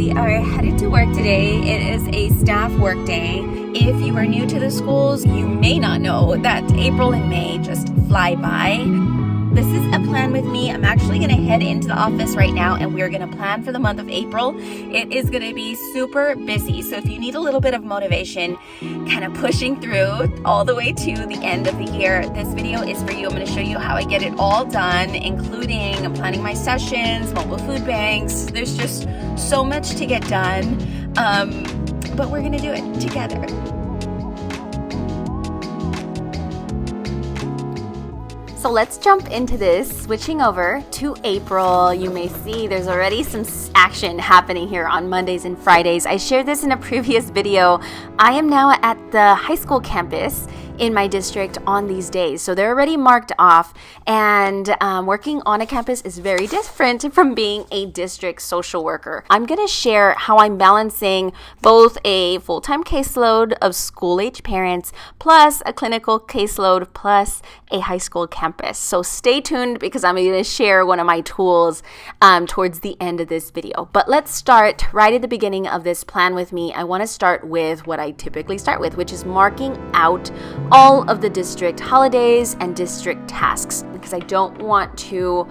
we are headed to work today. It is a staff work day. If you are new to the schools, you may not know that April and May just fly by. This is a plan with me. I'm actually going to head into the office right now and we're going to plan for the month of April. It is going to be super busy. So if you need a little bit of motivation, kind of pushing through all the way to the end of the year, this video is for you. I'm going to show you how I get it all done, including planning my sessions, mobile food banks. There's just so much to get done, but we're going to do it together. So let's jump into this. Switching over to April, you may see there's already some action happening here on Mondays and Fridays. I shared this in a previous video. I am now at the high school campus in my district on these days. So they're already marked off, and working on a campus is very different from being a district social worker. I'm going to share how I'm balancing both a full-time caseload of school-age parents plus a clinical caseload plus a high school campus. So stay tuned because I'm going to share one of my tools towards the end of this video. But let's start right at the beginning of this plan with me. I want to start with what I typically start with, which is marking out all of the district holidays and district tasks, because I don't want to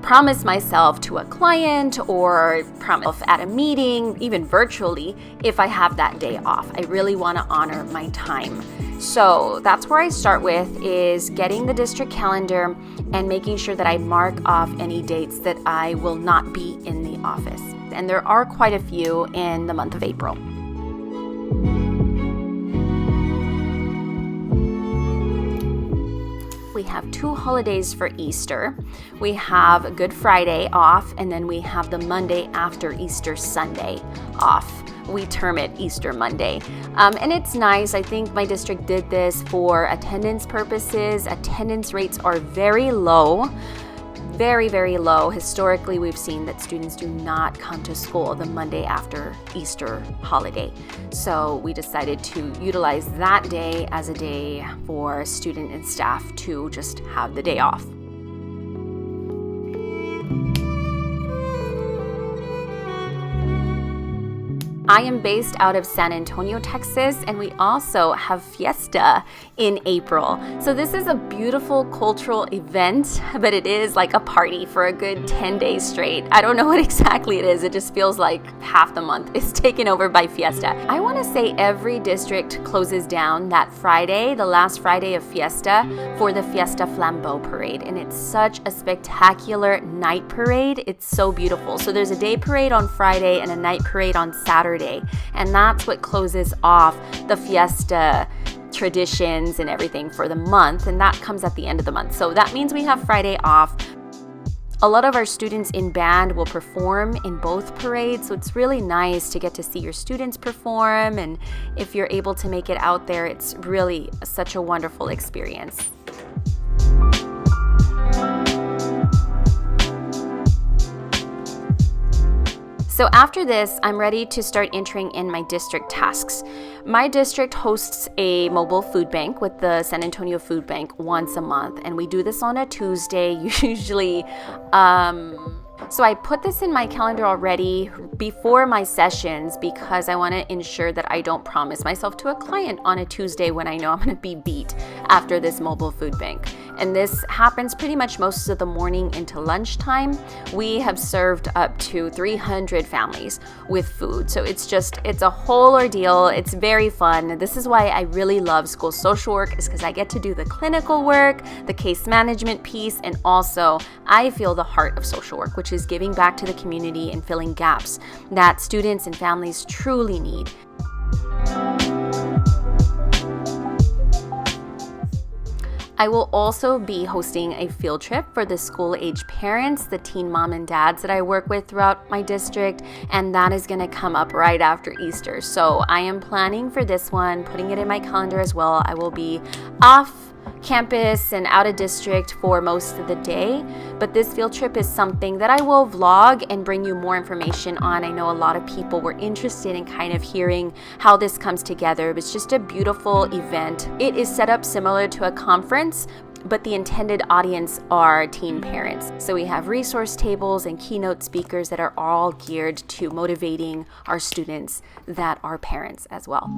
promise myself to a client or promise at a meeting, even virtually, if I have that day off. I really want to honor my time. So that's where I start with, is getting the district calendar and making sure that I mark off any dates that I will not be in the office. And there are quite a few in the month of April. We have 2 holidays for Easter. We have Good Friday off, and then we have the Monday after Easter Sunday off. We term it Easter Monday. And it's nice. I think my district did this for attendance purposes. Attendance rates are very low. Very, very low. Historically, we've seen that students do not come to school the Monday after Easter holiday. So we decided to utilize that day as a day for student and staff to just have the day off. I am based out of San Antonio, Texas, and we also have Fiesta in April. So this is a beautiful cultural event, but it is like a party for a good 10 days straight. I don't know what exactly it is. It just feels like half the month is taken over by Fiesta. I want to say every district closes down that Friday, the last Friday of Fiesta, for the Fiesta Flambeau Parade. And it's such a spectacular night parade. It's so beautiful. So there's a day parade on Friday and a night parade on Saturday. And that's what closes off the Fiesta traditions and everything for the month. And that comes at the end of the month. So that means we have Friday off. A lot of our students in band will perform in both parades. So it's really nice to get to see your students perform. And if you're able to make it out there, it's really such a wonderful experience. So after this, I'm ready to start entering in my district tasks. My district hosts a mobile food bank with the San Antonio Food Bank once a month, and we do this on a Tuesday, usually. So I put this in my calendar already before my sessions because I want to ensure that I don't promise myself to a client on a Tuesday when I know I'm going to be beat after this mobile food bank. And this happens pretty much most of the morning into lunchtime. We have served up to 300 families with food. So it's a whole ordeal. It's very fun. This is why I really love school social work, is because I get to do the clinical work, the case management piece, and also I feel the heart of social work, which is giving back to the community and filling gaps that students and families truly need. I will also be hosting a field trip for the school-age parents, the teen mom and dads that I work with throughout my district, and that is going to come up right after Easter. So I am planning for this one, putting it in my calendar as well. I will be off campus and out of district for most of the day, but this field trip is something that I will vlog and bring you more information on. I know a lot of people were interested in kind of hearing how this comes together. It's just a beautiful event. It is set up similar to a conference, but the intended audience are teen parents. So we have resource tables and keynote speakers that are all geared to motivating our students that are parents as well.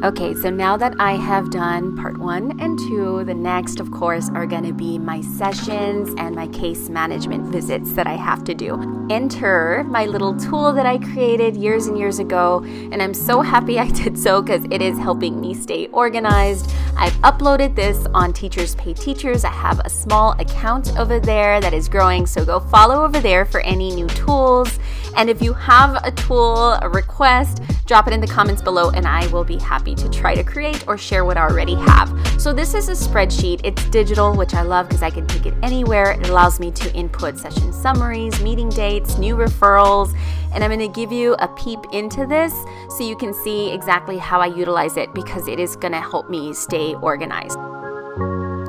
Okay, so now that I have done part 1 and 2, the next, of course, are going to be my sessions and my case management visits that I have to do. Enter my little tool that I created years and years ago, and I'm so happy I did so because it is helping me stay organized. I've uploaded this on Teachers Pay Teachers. I have a small account over there that is growing, so go follow over there for any new tools. And if you have a tool, a request, drop it in the comments below and I will be happy to try to create or share what I already have. So this is a spreadsheet. It's digital, which I love because I can take it anywhere. It allows me to input session summaries, meeting dates, new referrals, and I'm going to give you a peep into this so you can see exactly how I utilize it because it is going to help me stay organized.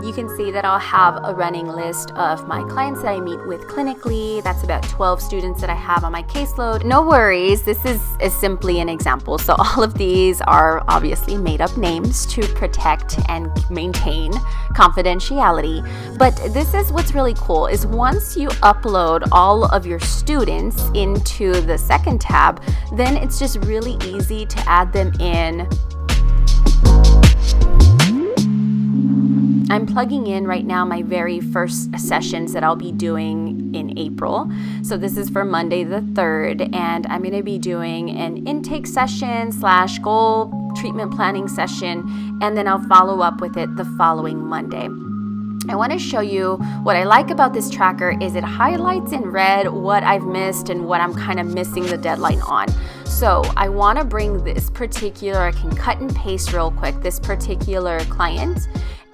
You can see that I'll have a running list of my clients that I meet with clinically. That's about 12 students that I have on my caseload. No worries, this is simply an example. So all of these are obviously made up names to protect and maintain confidentiality. But this is what's really cool is once you upload all of your students into the second tab, then it's just really easy to add them in. I'm plugging in right now my very first sessions that I'll be doing in April. So this is for Monday the 3rd, and I'm going to be doing an intake session / goal treatment planning session, and then I'll follow up with it the following Monday. I want to show you what I like about this tracker is it highlights in red what I've missed and what I'm kind of missing the deadline on. So I want to bring this particular, I can cut and paste real quick, this particular client.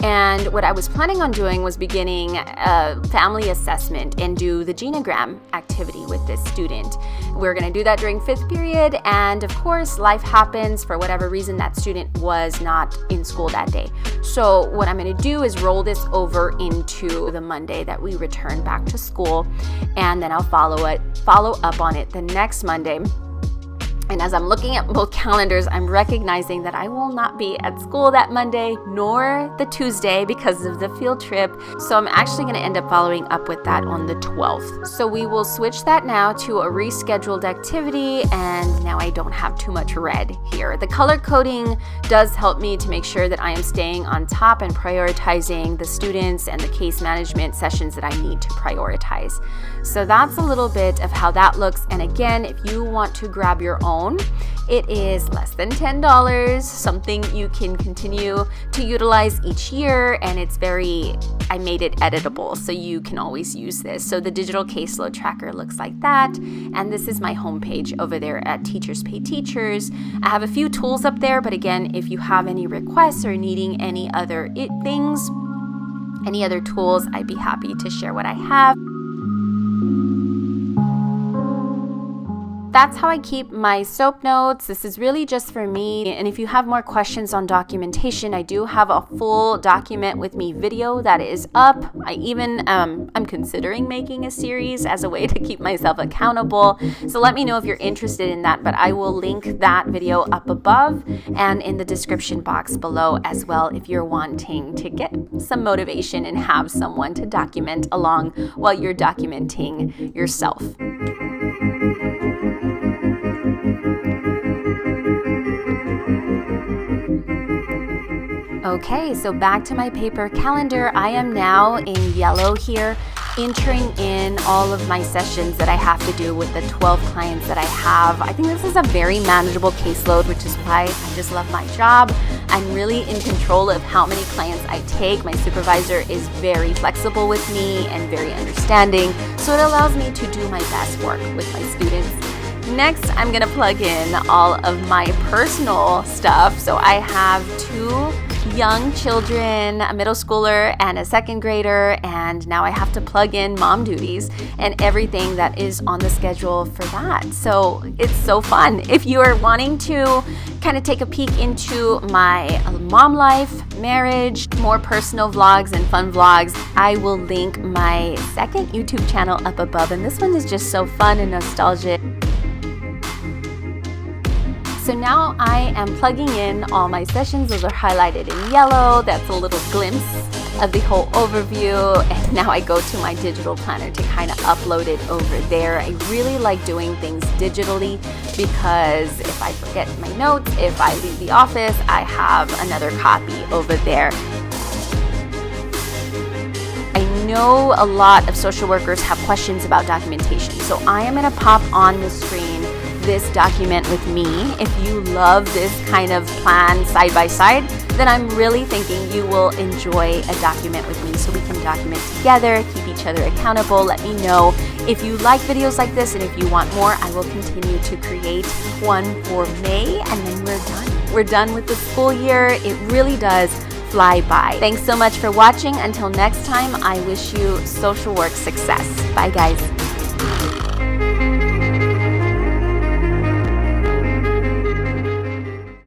And what I was planning on doing was beginning a family assessment and do the genogram activity with this student. We're going to do that during 5th period, and of course life happens. For whatever reason that student was not in school that day. So what I'm going to do is roll this over into the Monday that we return back to school, and then I'll follow up on it the next Monday. And as I'm looking at both calendars, I'm recognizing that I will not be at school that Monday nor the Tuesday because of the field trip. So I'm actually going to end up following up with that on the 12th. So we will switch that now to a rescheduled activity, and now I don't have too much red here. The color coding does help me to make sure that I am staying on top and prioritizing the students and the case management sessions that I need to prioritize. So that's a little bit of how that looks. And again, if you want to grab your own, it is less than $10, something you can continue to utilize each year, and I made it editable, so you can always use this. So the digital caseload tracker looks like that, and this is my homepage over there at Teachers Pay Teachers. I have a few tools up there, but again, if you have any requests or needing any other things, any other tools, I'd be happy to share what I have. That's how I keep my SOAP notes. This is really just for me. And if you have more questions on documentation, I do have a full document with me video that is up. I even I'm considering making a series as a way to keep myself accountable. So let me know if you're interested in that, but I will link that video up above and in the description box below as well if you're wanting to get some motivation and have someone to document along while you're documenting yourself. Okay, so back to my paper calendar. I am now in yellow here, entering in all of my sessions that I have to do with the 12 clients that I have. I think this is a very manageable caseload, which is why I just love my job. I'm really in control of how many clients I take. My supervisor is very flexible with me and very understanding, so it allows me to do my best work with my students. Next, I'm going to plug in all of my personal stuff. So I have 2 young children, a middle schooler and a 2nd grader, and now I have to plug in mom duties and everything that is on the schedule for that. So it's so fun. If you are wanting to kind of take a peek into my mom life, marriage, more personal vlogs and fun vlogs, I will link my 2nd YouTube channel up above, and this one is just so fun and nostalgic. So now I am plugging in all my sessions. Those are highlighted in yellow. That's a little glimpse of the whole overview. And now I go to my digital planner to kind of upload it over there. I really like doing things digitally because if I forget my notes, if I leave the office, I have another copy over there. I know a lot of social workers have questions about documentation, so I am going to pop on the screen this document with me. If you love this kind of plan side by side, then I'm really thinking you will enjoy a document with me so we can document together, keep each other accountable. Let me know if you like videos like this, and if you want more, I will continue to create one for May, and then we're done. We're done with the school year. It really does fly by. Thanks so much for watching. Until next time, I wish you social work success. Bye, guys.